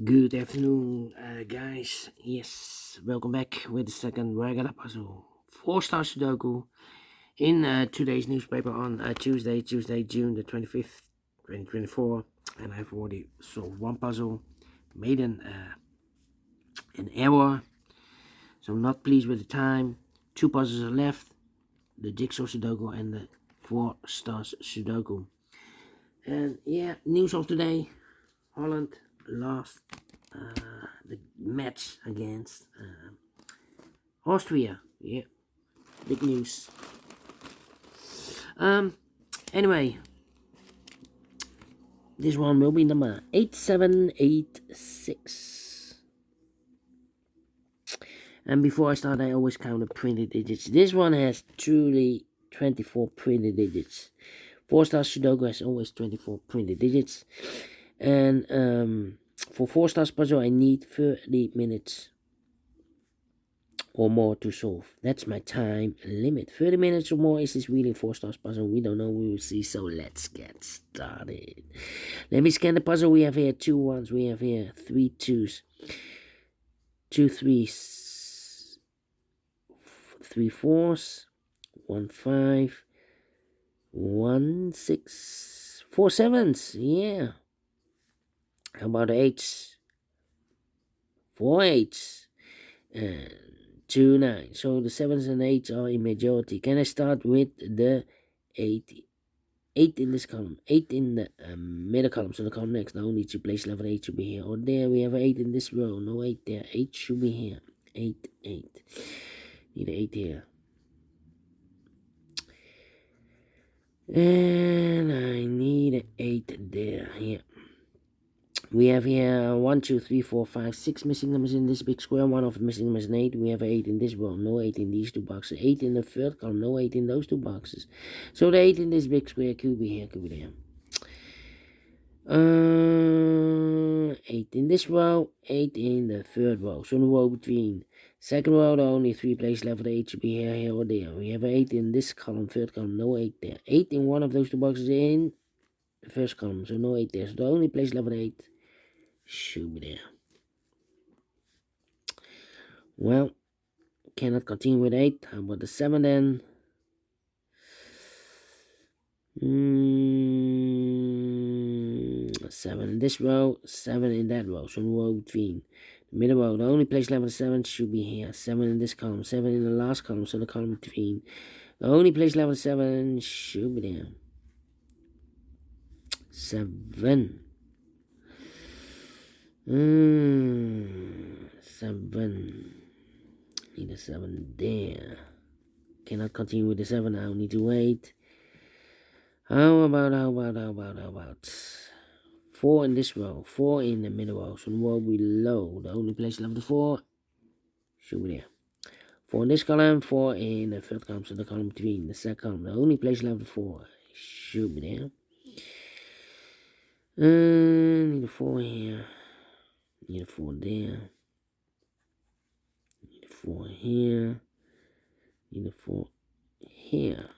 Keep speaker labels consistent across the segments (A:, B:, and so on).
A: Good afternoon, guys. Yes, welcome back with the second regular puzzle. Four Stars Sudoku in today's newspaper on Tuesday, June the 25th, 2024. And I've already solved one puzzle, made an error, so I'm not pleased with the time. Two puzzles are left, the JigSaw Sudoku and the Four Stars Sudoku. And yeah, news of today, Holland lost the match against Austria. Yeah, big news. Anyway, this one will be number 8786. And before I start, I always count the printed digits. This one has truly 24 printed digits. Four Stars Sudoku has always 24 printed digits. And for 4 stars puzzle, I need 30 minutes or more to solve. That's my time limit. 30 minutes or more. Is this really 4 stars puzzle? We don't know. We will see. So let's get started. Let me scan the puzzle. We have here 2 ones. We have here 3 twos, 2 threes, 3 fours, 1 5, 1 6, 4 sevens. Yeah. How about 8s? 4 8s. And 2 9. So the 7s and 8s are in majority. Can I start with the 8? 8 in this column, 8 in the middle column, so the column next. Now only to place level 8 should be here. Or there we have 8 in this row, no 8 there. 8 should be here. 8, 8. Need 8 here. And I need 8 there. Here. We have here 1, 2, 3, 4, 5, 6 missing numbers in this big square. One of the missing numbers is an 8. We have 8 in this row, no 8 in these 2 boxes. 8 in the third column, no 8 in those 2 boxes. So the 8 in this big square could be here, could be there. 8 in this row, 8 in the third row. So the row between second row, the only 3 places left. The 8 should be here, here, or there. We have 8 in this column, third column, no 8 there. 8 in one of those 2 boxes in the first column, so no 8 there. So the only place left 8 should be there. Well, cannot continue with 8. How about the 7 then? 7 in this row, 7 in that row. So the row between the middle row, the only place left 7 should be here. 7 in this column, 7 in the last column, so the column between. The only place left 7 should be there. 7. 7. Need a 7 there. Cannot continue with the 7 now. Need to wait. How about 4 in this row, 4 in the middle row, so the row below. The only place left the 4 should be there. 4 in this column, 4 in the third column, so the column between the second column. The only place left the 4 should be there. Need a 4 here. Need a 4 there. Need a 4 here. Need a 4 here.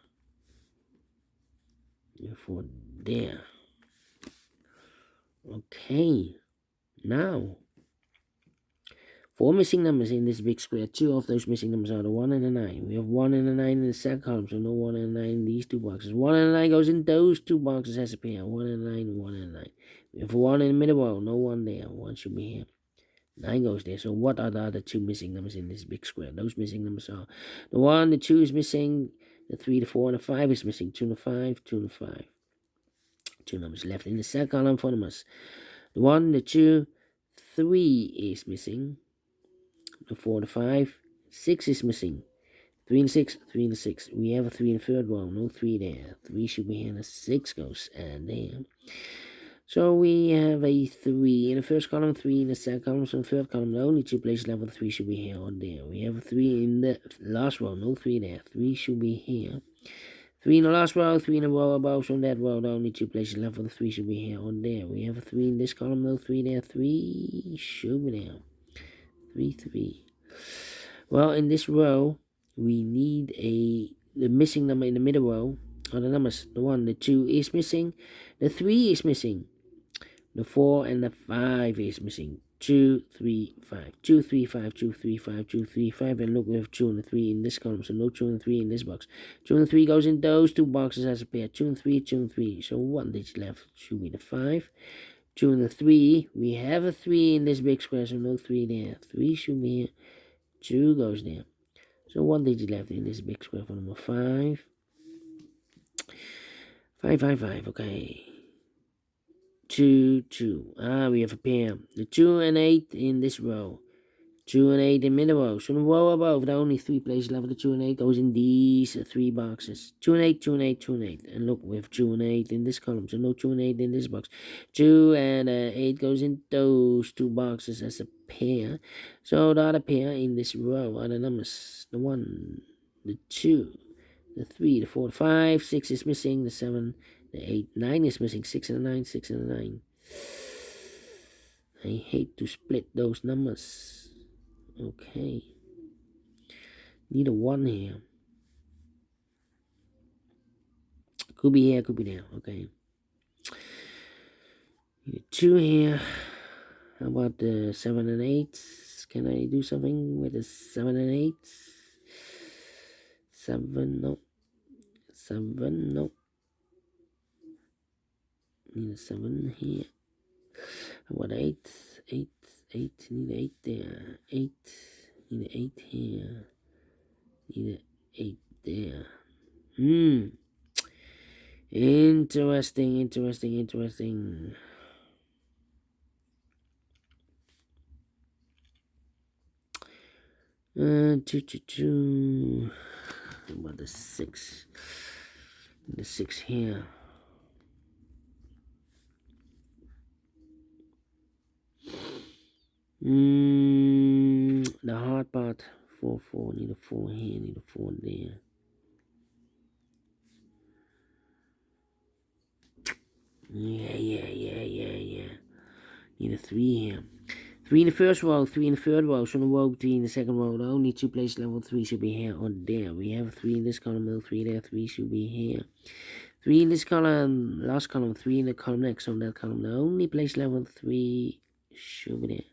A: Need a 4 there. Okay. Now, 4 missing numbers in this big square. 2 of those missing numbers are the 1 and the 9. We have 1 and the 9 in the second column, so no 1 and 9 in these 2 boxes. 1 and the 9 goes in those 2 boxes as a pair. 1 and 9, 1 and 9. We have 1 in the middle row, no 1 there. 1 should be here. 9 goes there. So what are the other 2 missing numbers in this big square? Those missing numbers are the 1, the 2 is missing, the 3, the 4, and the 5 is missing. 2 and the 5, 2 and the 5. 2 numbers left in the second column for us. The 1, the 2, 3 is missing. The 4, the 5, 6 is missing. 3 and the 6, 3 and the 6. We have a 3 in the third row, no 3 there. 3 should be here, and the 6 goes there. So we have a 3 in the first column, 3 in the second column, so in the third column, the only 2 places left with 3 should be here or there. We have a 3 in the last row, no 3 there. 3 should be here. 3 in the last row, 3 in the row above, so in that row, the only 2 places left with 3 should be here or there. We have a 3 in this column, no 3 there. 3 should be there. 3, 3. Well, in this row, we need the missing number in the middle row are the numbers. The 1, the 2 is missing. The 3 is missing. The 4 and the 5 is missing. 2, 3, 5, 2, 3, 5, 2, 3, 5, 2, 3, 5, and look, we have 2 and 3 in this column, so no 2 and 3 in this box. 2 and 3 goes in those two boxes as a pair. 2 and 3, 2 and 3. So one digit left should be the 5. 2 and the 3. We have a 3 in this big square, so no 3 there. 3 should be here. 2 goes there. So one digit left in this big square for number 5. 5, 5, 5. Okay. 2, 2. We have a pair. The 2 and 8 in this row. 2 and 8 in middle row. So the row above, there are only 3 places left. The 2 and 8 goes in these 3 boxes. 2 and 8, 2 and 8, 2 and 8. And look, we have 2 and 8 in this column. So no 2 and 8 in this box. 2 and 8 goes in those 2 boxes as a pair. So the other pair in this row are the numbers. The 1, the 2, the 3, the 4, the 5. 6 is missing. The 7, the 8, 9 is missing. 6 and a 9, 6 and a 9. I hate to split those numbers. Okay. Need a 1 here. Could be here, could be there. Okay. Need a 2 here. How about the 7 and 8? Can I do something with the 7 and 8? 7, no. 7, no. Need a 7 here. How about 8? 8, 8. Need 8 there. 8. Need an 8 here. Need an 8 there. Interesting. 2, 2, 2. How about the 6? The 6 here. The hard part. 4, 4. Need a 4 here. Need a 4 there. Yeah. Need a 3 here. 3 in the first row, 3 in the third row. So in the row between the second row, the only 2 places level 3 should be here or there. We have a 3 in this column, no 3 there. 3 should be here. 3 in this column, last column, 3 in the column next. So in that column, the only place level 3 should be there.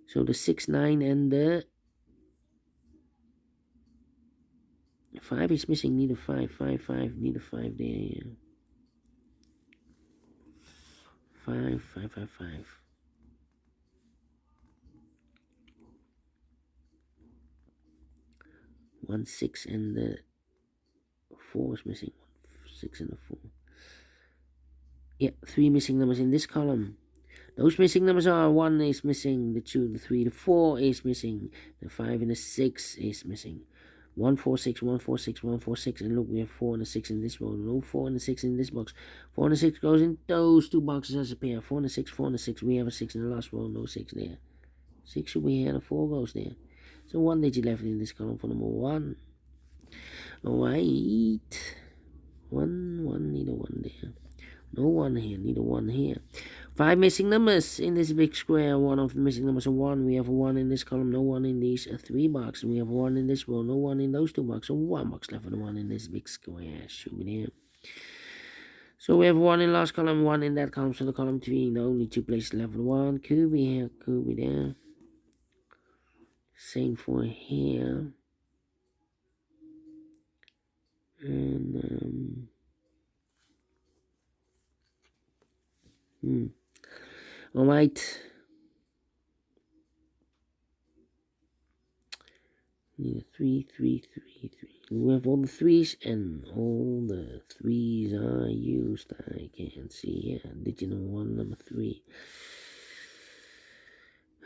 A: So the 6, 9, and the 5 is missing. Need a 5, 5, 5. Need a 5 there. Yeah. 5, 5, 5, 5. 1, 6, and the 4 is missing. 6 and the 4. Yeah, 3 missing numbers in this column. Those missing numbers are 1 is missing, the 2, the 3, the 4 is missing, the 5 and the 6 is missing. 1, 4, 6, 1, 4, 6, 1, 4, 6, and look, we have 4 and a 6 in this row. No 4 and a 6 in this box. 4 and a 6 goes in those 2 boxes as a pair. 4 and a 6, 4 and a 6. We have a 6 in the last row, no 6 there. 6 should be here, and a 4 goes there. So 1 digit left in this column for number 1. Alright. 1, need a 1 there. No 1 here, need a 1 here. 5 missing numbers in this big square. 1 of the missing numbers are 1. We have a 1 in this column, no 1 in these 3 boxes. We have 1 in this row, no 1 in those 2 boxes. So 1 box left for the 1 in this big square. Should be there. So we have 1 in last column, 1 in that column. So the column 3, the only 2 places left for the 1. Could be here, could be there. Same for here. And alright. Need a 3, 3, 3, 3. We have all the 3s, and all the 3s are used. I can't see here. Digit number 1, number 3.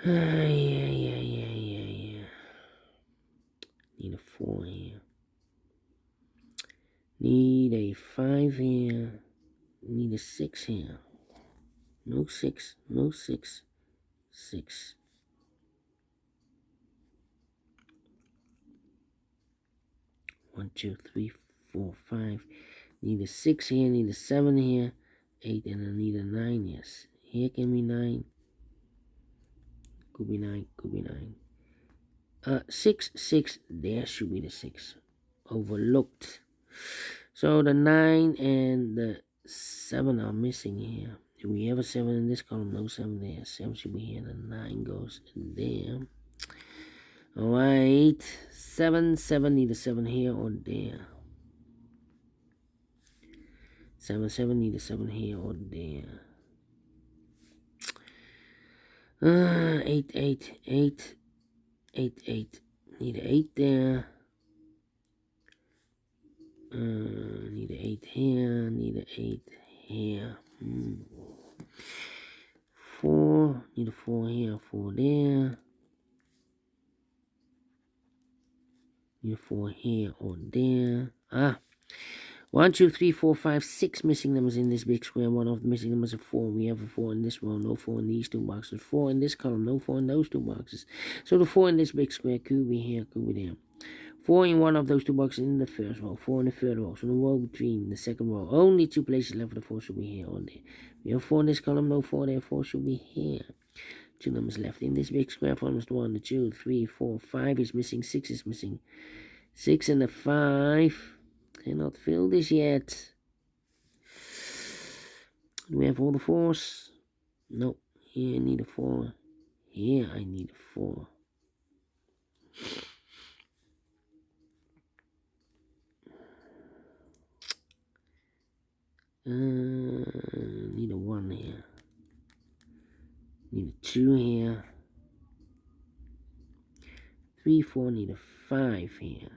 A: Yeah. Need a 4 here. Need a 5 here. Need a 6 here. No 6. 6. 1, 2, 3, 4, 5. Need a 6 here. Need a 7 here. 8, and I need a 9. Yes. Here can be 9. Could be 9. 6, 6. There should be the 6. Overlooked. So the 9 and the 7 are missing here. We have a 7 in this column, no 7 there. 7 should be here, the 9 goes there. Alright, 7, 7, need a 7 here or there. 7, 7, need a 7 here or there. 8, 8, 8, 8, 8. Need an 8 there. Need an 8 here, need an 8 here. 4, need a 4 here, 4 there. Need a 4 here or there. 1, 2, 3, 4, 5, 6 missing numbers in this big square. One of the missing numbers is 4. We have a 4 in this row, no 4 in these two boxes. 4 in this column, no 4 in those two boxes. So the 4 in this big square could be here, could be there. 4 in one of those two boxes in the first row, 4 in the third row. So the row between the second row, only 2 places left. The 4 should be here or there. We have 4 in this column, no 4 there. 4 should be here. 2 numbers left in this big square. From 1, 2, 3, 4, 5 is missing. 6 is missing. 6 and a 5. Cannot fill this yet. Do we have all the 4s? No. Here I need a 4. Here I need a 4. Need a 1 here. Need a 2 here. 3, 4, need a 5 here.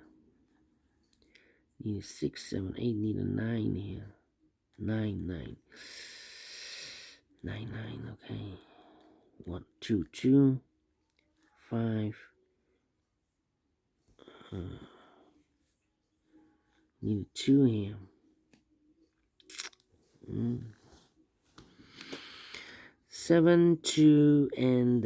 A: Need a 6, 7, 8, need a 9 here. 9, 9. 9, 9, okay. 1, 2, 2. 5. Need a 2 here. 7, 2, and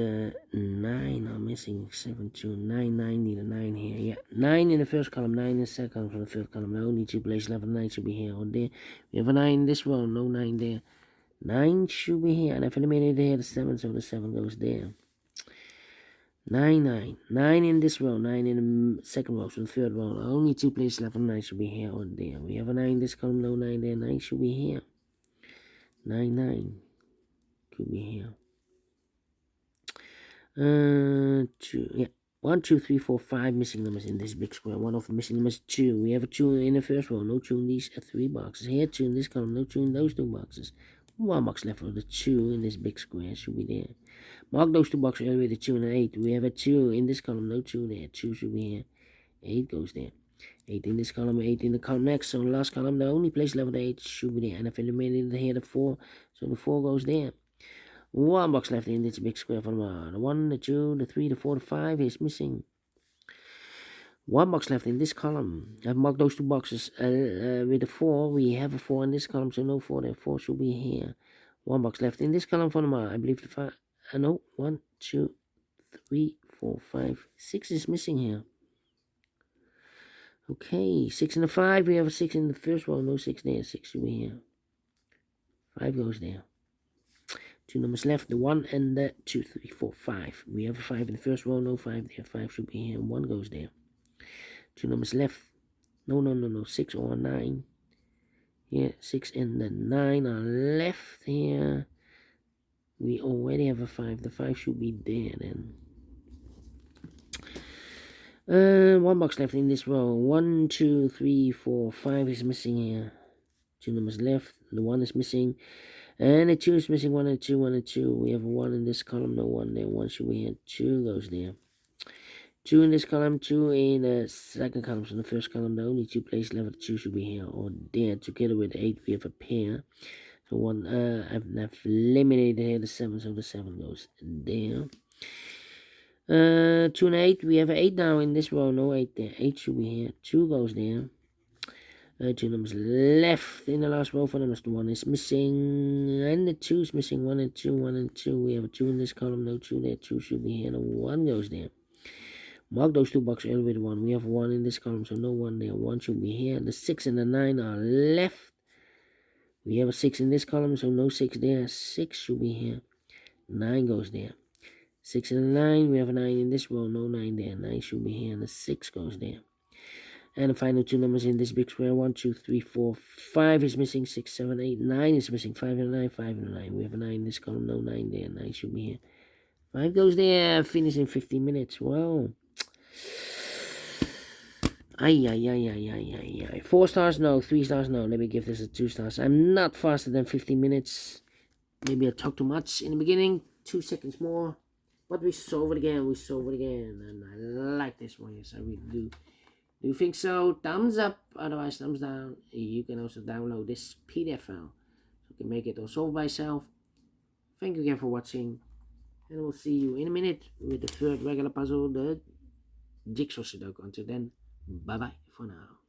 A: 9 are missing. 7, 2, 9, 9, need a 9 here. Yeah, 9 in the first column, 9 in the second column. For the fifth column, the only 2 places left. 9 should be here or there. We have a 9 in this row, no 9 there. 9 should be here, and I've eliminated here the 7, so the 7 goes there. 9, 9. 9 in this row, 9 in the second row, so the third row. The only 2 places left. 9 should be here or there. We have a 9 in this column, no 9 there. 9 should be here. 9, 9. Could be here. 2, yeah. 1, 2, 3, 4, 5 missing numbers in this big square. One of the missing numbers is 2. We have a 2 in the first row, no 2 in these 3 boxes. Here, 2 in this column, no 2 in those 2 boxes. 1 box left for the 2 in this big square should be there. Mark those 2 boxes earlier, the 2 and an 8. We have a 2 in this column, no 2 there. 2 should be here. 8 goes there. 8 in this column, 8 in the column next. So the last column, the only place left for the 8 should be there. And I've eliminated here the 4, so the 4 goes there. 1 box left in this big square from the 1, the 2, the 3, the 4, the 5 is missing. 1 box left in this column. I've marked those 2 boxes with the 4. We have a 4 in this column, so no 4 there. 4 should be here. 1 box left in this column from the I believe the 5. No, 1, 2, 3, 4, 5, 6 is missing here. Okay, 6 and a 5. We have a 6 in the first row, no 6 there. 6 should be here. 5 goes there. 2 numbers left, the 1 and the 2, 3, 4, 5. We have a 5 in the first row, no 5 there. 5 should be here, 1 goes there. 2 numbers left. No. 6 or 9. Here, 6 and the 9 are left here. We already have a 5. The 5 should be there then. 1 box left in this row. 1, 2, 3, 4, 5 is missing here. 2 numbers left. The 1 is missing. And the 2 is missing. 1 and 2, 1 and 2. We have a 1 in this column, no 1 there. 1 should be here. 2 goes there. 2 in this column, 2 in the second column. So in the first column, the only 2 places left. 2 should be here or there. Together with 8, we have a pair. So 1, I've eliminated here the 7, so the 7 goes there. 2 and 8, we have an 8 now in this row, no 8 there. 8 should be here. 2 goes there. 2 numbers left in the last row for numbers. The 1 is missing, and the 2 is missing. 1 and 2, 1 and 2. We have a 2 in this column, no 2 there. 2 should be here, and a 1 goes there. Mark those 2 boxes earlier with 1. We have 1 in this column, so no 1 there. 1 should be here. The 6 and the 9 are left. We have a 6 in this column, so no 6 there. 6 should be here. 9 goes there. 6 and a 9, we have a 9 in this row, no 9 there. 9 should be here, and the 6 goes there. And the final two numbers in this big square, 1, 2, 3, 4, 5 is missing, 6, 7, 8, 9 is missing, 5 and a 9, 5 and a 9. We have a 9 in this column, no 9 there, 9 should be here. 5 goes there, finish in 15 minutes. Well, ay. 4 stars, no. 3 stars, no. Let me give this a 2 stars. I'm not faster than 15 minutes. Maybe I talk too much in the beginning. 2 seconds more. But we solve it again, and I like this one, yes, I really do. Do you think so? Thumbs up, otherwise thumbs down. You can also download this PDF file. So you can make it all solve by yourself. Thank you again for watching. And we'll see you in a minute with the third regular puzzle, the Jigsaw Sudoku. Until then, bye-bye for now.